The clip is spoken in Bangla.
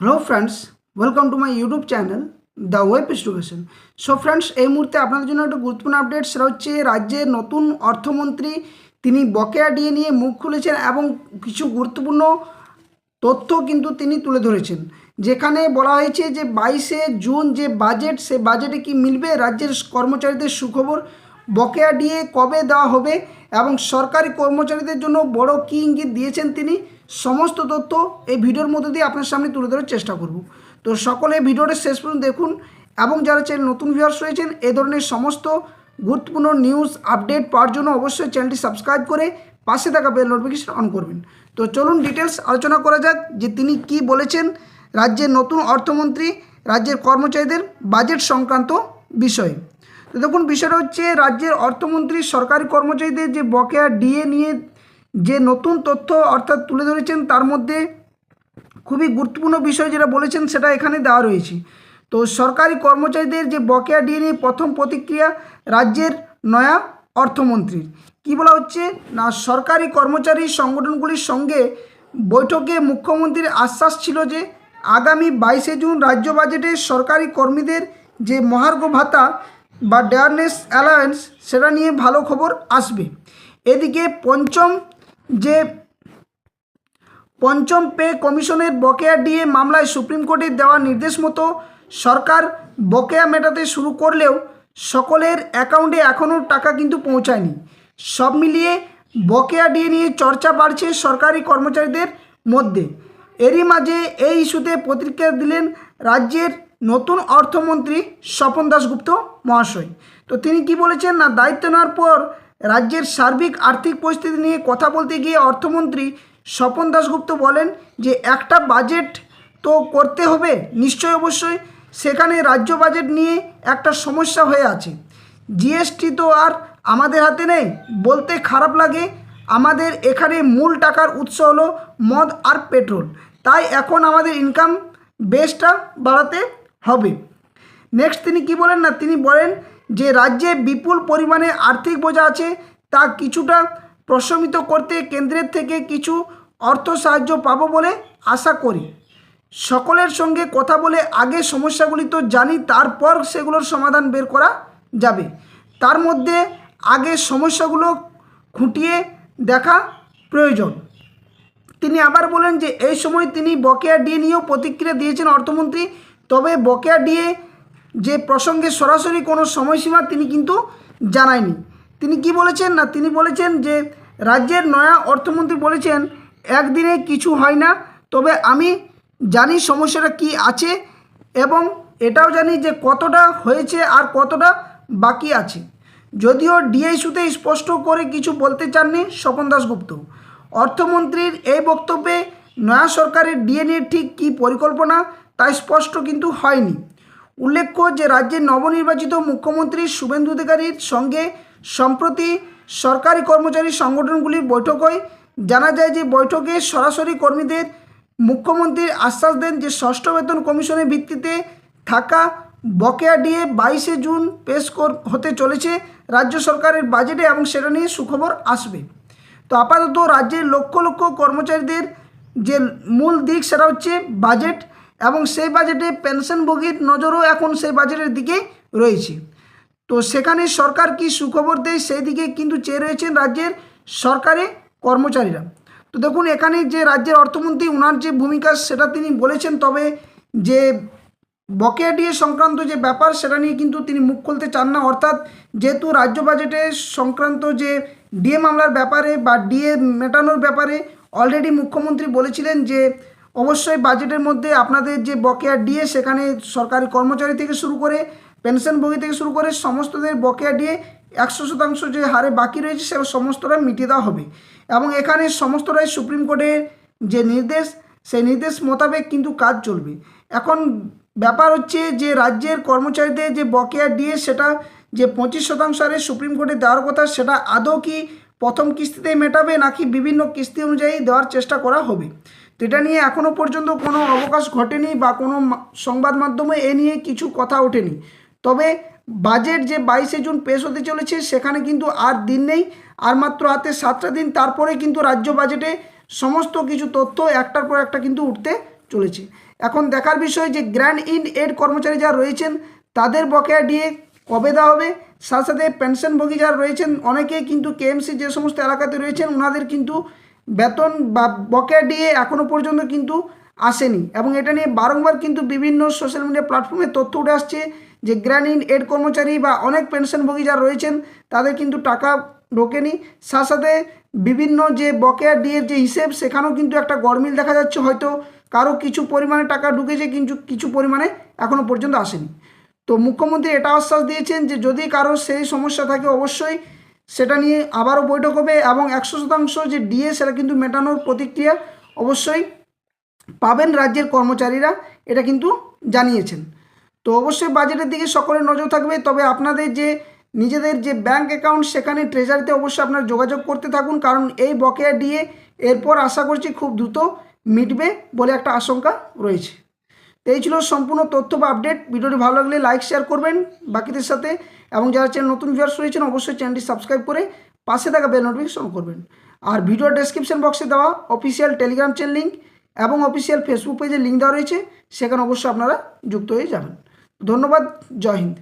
Hello friends, welcome to my YouTube channel the web education. So friends, এই মুহূর্তে আপনাদের জন্য একটা গুরুত্বপূর্ণ আপডেট, সেটা হচ্ছে রাজ্যের নতুন অর্থমন্ত্রী তিনি বকেয়া ডিএ নিয়ে মুখ খুলেছেন এবং কিছু গুরুত্বপূর্ণ তথ্য কিন্তু তিনি তুলে ধরেছেন। যেখানে বলা হয়েছে যে 22শে জুন যে বাজেট, সে বাজেটে কি মিলবে রাজ্যের কর্মচারীদের সুখবর, বকেয়া ডিএ কবে দেওয়া হবে এবং সরকারি কর্মচারীদের জন্য বড় কী ইঙ্গিত দিয়েছেন তিনি, সমস্ত তথ্য এই ভিডিওর মধ্যে দিয়ে আপনার সামনে তুলে ধরার চেষ্টা করব। তো সকলে ভিডিওটা শেষ পর্যন্ত দেখুন এবং যারা চ্যানেল নতুন ভিউয়ার্স রয়েছেন এ ধরনের সমস্ত গুরুত্বপূর্ণ নিউজ আপডেট পাওয়ার জন্য অবশ্যই চ্যানেলটি সাবস্ক্রাইব করে পাশে থাকা বেল নোটিফিকেশন অন করবেন। তো চলুন ডিটেলস আলোচনা করা যাক যে তিনি কি বলেছেন রাজ্যের নতুন অর্থমন্ত্রী রাজ্যের কর্মচারীদের বাজেট সংক্রান্ত বিষয়ে। তো দেখুন, বিষয়টা হচ্ছে রাজ্যের অর্থমন্ত্রী সরকারি কর্মচারীদের যে বকেয়া ডিএ নিয়ে যে নতুন তথ্য অর্থাৎ তুলে ধরেছেন, তার মধ্যে খুবই গুরুত্বপূর্ণ বিষয় যেটা বলেছেন সেটা এখানে দেওয়া রয়েছে। তো সরকারি কর্মচারীদের যে বকেয়া ডিএ নিয়ে প্রথম প্রতিক্রিয়া রাজ্যের নয়া অর্থমন্ত্রীর। কী বলা হচ্ছে না, সরকারি কর্মচারী সংগঠনগুলির সঙ্গে বৈঠকে মুখ্যমন্ত্রীর আশ্বাস ছিল যে আগামী 22শে জুন রাজ্য বাজেটে সরকারি কর্মীদের যে মহার্ঘ ভাতা বা ডেয়ারনেস অ্যালায়েন্স সেটা নিয়ে ভালো খবর আসবে। এদিকে পঞ্চম পে কমিশনের বকেয়া ডিএ মামলায় সুপ্রিম কোর্টের দেওয়া নির্দেশ মতো সরকার বকেয়া মেটাতে শুরু করলেও সকলের অ্যাকাউন্টে এখনও টাকা কিন্তু পৌঁছায়নি। সব মিলিয়ে বকেয়া ডিএ নিয়ে চর্চা বাড়ছে সরকারি কর্মচারীদের মধ্যে। এরই মাঝে এই ইস্যুতে প্রতিক্রিয়া দিলেন রাজ্যের নতুন অর্থমন্ত্রী স্বপন দাশগুপ্ত মহাশয়। তো তিনি কি বলেছেন না, দায়িত্ব নেওয়ার পর রাজ্যের সার্বিক আর্থিক পরিস্থিতি নিয়ে কথা বলতে গিয়ে অর্থমন্ত্রী স্বপন দাশগুপ্ত বলেন যে একটা বাজেট তো করতে হবে নিশ্চয়ই, অবশ্যই সেখানে রাজ্য বাজেট নিয়ে একটা সমস্যা হয়ে আছে। জিএসটি তো আর আমাদের হাতে নেই, বলতে খারাপ লাগে। আমাদের এখানে মূল টাকার উৎস হলো মদ আর পেট্রোল, তাই এখন আমাদের ইনকাম বেসটা বাড়াতে হবে। নেক্সট তিনি কি বলেন না, তিনি বলেন যে রাজ্যে বিপুল পরিমাণে আর্থিক বোঝা আছে, তা কিছুটা প্রশমিত করতে কেন্দ্রের থেকে কিছু অর্থ সাহায্য পাবো বলে আশা করি। সকলের সঙ্গে কথা বলে আগে সমস্যাগুলি তো জানি, তারপর সেগুলোর সমাধান বের করা যাবে। তার মধ্যে আগে সমস্যাগুলো খুঁটিয়ে দেখা প্রয়োজন। তিনি আবার বলেন যে এই সময় তিনি বকেয়া ডিএ নিয়েও প্রতিক্রিয়া দিয়েছেন অর্থমন্ত্রী, তবে বকেয়া ডিএ যে প্রসঙ্গে সরাসরি কোনো সময়সীমা তিনি কিন্তু জানায়নি। তিনি কি বলেছেন না, তিনি বলেছেন যে রাজ্যের নয়া অর্থমন্ত্রী বলেছেন একদিনে কিছু হয় না, তবে আমি জানি সমস্যাটা কি আছে এবং এটাও জানি যে কতটা হয়েছে আর কতটা বাকি আছে। যদিও ডিএ ইস্যুতে স্পষ্ট করে কিছু বলতে চাননি স্বপন দাশগুপ্ত। অর্থমন্ত্রীর এই বক্তব্যে নয়া সরকারের ডিএ নিয়ে ঠিক কী পরিকল্পনা তা স্পষ্ট কিন্তু হয়নি। উল্লেখ্য যে রাজ্যের নবনির্বাচিত মুখ্যমন্ত্রী শুভেন্দু অধিকারীর সঙ্গে সম্প্রতি সরকারি কর্মচারী সংগঠনগুলির বৈঠক হয়। জানা যায় যে বৈঠকে সরাসরি কর্মীদের মুখ্যমন্ত্রীর আশ্বাস দেন যে ষষ্ঠ বেতন কমিশনের ভিত্তিতে থাকা বকেয়া ডিএ 22শে জুন পেশ হতে চলেছে রাজ্য সরকারের বাজেটে এবং সেটা নিয়ে সুখবর আসবে। তো আপাতত রাজ্যের লক্ষ লক্ষ কর্মচারীদের যে মূল দিক সেটা হচ্ছে বাজেট, এবং সেই বাজেটে পেনশনভোগীর নজরও এখন সেই বাজেটের দিকে রয়েছে। তো সেখানে সরকার কি সুখবর দেয় সেই দিকে কিন্তু চেয়ে রয়েছেন রাজ্যের সরকারি কর্মচারীরা। তো দেখুন, এখানে যে রাজ্যের অর্থমন্ত্রী ওনার যে ভূমিকা সেটা তিনি বলেছেন, তবে যে বকেয়া ডিএ সংক্রান্ত যে ব্যাপার সেটা নিয়ে কিন্তু তিনি মুখ খুলতে চান না। অর্থাৎ যেহেতু রাজ্য বাজেটে সংক্রান্ত যে ডিএ মামলার ব্যাপারে বা ডিএ মেটানোর ব্যাপারে অলরেডি মুখ্যমন্ত্রী বলেছিলেন যে অবশ্যই বাজেটের মধ্যে আপনাদের যে বকেয়া ডিএ সেখানে সরকারি কর্মচারী থেকে শুরু করে পেনশনভোগী থেকে শুরু করে সমস্তদের বকেয়া ডিএ 100% যে হারে বাকি রয়েছে সেটা সমস্তটা মিটিয়ে দেওয়া হবে এবং এখানে সমস্তটাই সুপ্রিম কোর্টের যে নির্দেশ সেই নির্দেশ মোতাবেক কিন্তু কাজ চলবে। এখন ব্যাপার হচ্ছে যে রাজ্যের কর্মচারীদের যে বকেয়া ডিএ সেটা যে 25% হারে সুপ্রিম কোর্টে দেওয়ার কথা, সেটা আদৌ কি প্রথম কিস্তিতেই মেটাবে নাকি বিভিন্ন কিস্তি অনুযায়ী দেওয়ার চেষ্টা করা হবে। তো এটা নিয়ে এখনও পর্যন্ত কোনো অবকাশ ঘটেনি বা কোনো সংবাদ মাধ্যমে এ নিয়ে কিছু কথা ওঠেনি। তবে বাজেট যে 22শে জুন পেশ হতে চলেছে সেখানে কিন্তু আর দিন নেই, আর মাত্র হাতে 7টা দিন, তারপরে কিন্তু রাজ্য বাজেটে সমস্ত কিছু তথ্য একটার পর একটা কিন্তু উঠতে চলেছে। এখন দেখার বিষয় যে গ্র্যান্ড ইন এড কর্মচারী যারা রয়েছেন তাদের বকেয়া ডিএ কবে দেওয়া হবে, সাথে সাথে পেনশনভোগী যারা রয়েছেন অনেকেই কিন্তু কেএমসি যে সমস্ত এলাকাতে রয়েছেন ওনাদের কিন্তু বেতন বা বকেয়া ডিএ এখনও পর্যন্ত কিন্তু আসেনি, এবং এটা নিয়ে বারংবার কিন্তু বিভিন্ন সোশ্যাল মিডিয়া প্ল্যাটফর্মে তথ্য উঠে আসছে যে গ্র্যান্ড ইন এড কর্মচারী বা অনেক পেনশনভোগী যারা রয়েছেন তাদের কিন্তু টাকা ঢোকেনি। সাথে সাথে বিভিন্ন যে বকেয়া ডিএর যে হিসেব সেখানেও কিন্তু একটা গরমিল দেখা যাচ্ছে, হয়তো কারো কিছু পরিমাণে টাকা ঢুকেছে কিন্তু কিছু পরিমাণে এখনও পর্যন্ত আসেনি। তো মুখ্যমন্ত্রী এটা আশ্বাস দিয়েছেন যে যদি কারো সেই সমস্যা থাকে অবশ্যই সেটা নিয়ে আবারও বৈঠক হবে, এবং 100% যে ডিএ সেটা কিন্তু মেটানোর প্রতিক্রিয়া অবশ্যই পাবেন রাজ্যের কর্মচারীরা, এটা কিন্তু জানিয়েছেন। তো অবশ্যই বাজেটের দিকে সকলের নজর থাকবে, তবে আপনাদের যে নিজেদের যে ব্যাংক অ্যাকাউন্ট সেখানে ট্রেজারিতে অবশ্যই আপনারা যোগাযোগ করতে থাকুন, কারণ এই বকেয়া ডিএ এরপর আশা করছি খুব দ্রুত মিটবে বলে একটা আশঙ্কা রয়েছে। তো এই ছিল সম্পূর্ণ তথ্য বা আপডেট। ভিডিওটি ভালো লাগলে লাইক শেয়ার করবেন বাকিদের সাথে, এবং যারা চ্যানেল নতুন ভিউয়ার্স রয়েছেন অবশ্যই চ্যানেলটি সাবস্ক্রাইব করে পাশে থাকা বেল নোটিফিকেশন করবেন। আর ভিডিওর ডেসক্রিপশন বক্সে দেওয়া অফিসিয়াল টেলিগ্রাম চ্যানেল লিঙ্ক এবং অফিসিয়াল ফেসবুক পেজের লিঙ্ক দেওয়া রয়েছে, সেখানে অবশ্যই আপনারা যুক্ত হয়ে যাবেন। ধন্যবাদ, জয় হিন্দ।